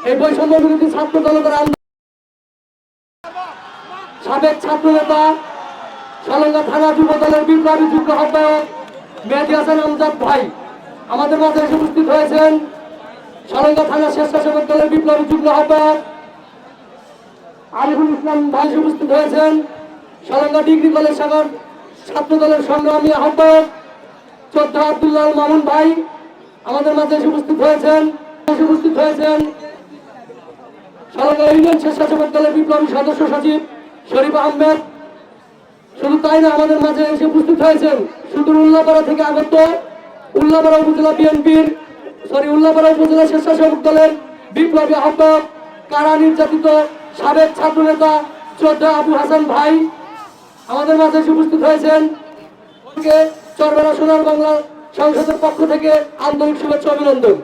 এই বৈষম্য বিরোধী ছাত্র দলের আন্দোলন সাবেক ছাত্র নেতা সালঙ্গা থানা যুব দলের বিপ্লবী যুগ্ম আহ্বায়ক মেহেদী হাসান আমজাদ ভাই আমাদের মাঝে এসে উপস্থিত হয়েছেন। সালঙ্গা থানা স্বেচ্ছাসেবক দলের বিপ্লবী যুগ্ম আহ্বায়ক আরিফুল ইসলাম ভাই উপস্থিত হয়েছেন। সালঙ্গা ডিগ্রি কলেজ শাখার ছাত্র দলের সংগ্রামী আহ্বায়ক চোদ্দ আব্দুল্লাহ মামুন ভাই আমাদের মাঝে এসে উপস্থিত হয়েছেন। সালঙ্গা ইউনিয়ন স্বেচ্ছাসেবক দলের বিপ্লবী সদস্য সচিব শরীফ আহমেদ। শুধু তাই না, আমাদের মাঝে এসে উপস্থিত হয়েছেন সুদূর উল্লাপাড়া থেকে আগত উল্লাপাড়া উপজেলা বিএনপির উল্লাপাড়া উপজেলা স্বেচ্ছাসেবক দলের বিপ্লবী আহ্বায়ক কারা নির্যাতিত সাবেক ছাত্র নেতা চোদ্দা আবু হাসান ভাই আমাদের মাঝে এসে উপস্থিত হয়েছেন। চরবেড়া সোনার বাংলা সংসদের পক্ষ থেকে আন্তরিক শুভেচ্ছা অভিনন্দন।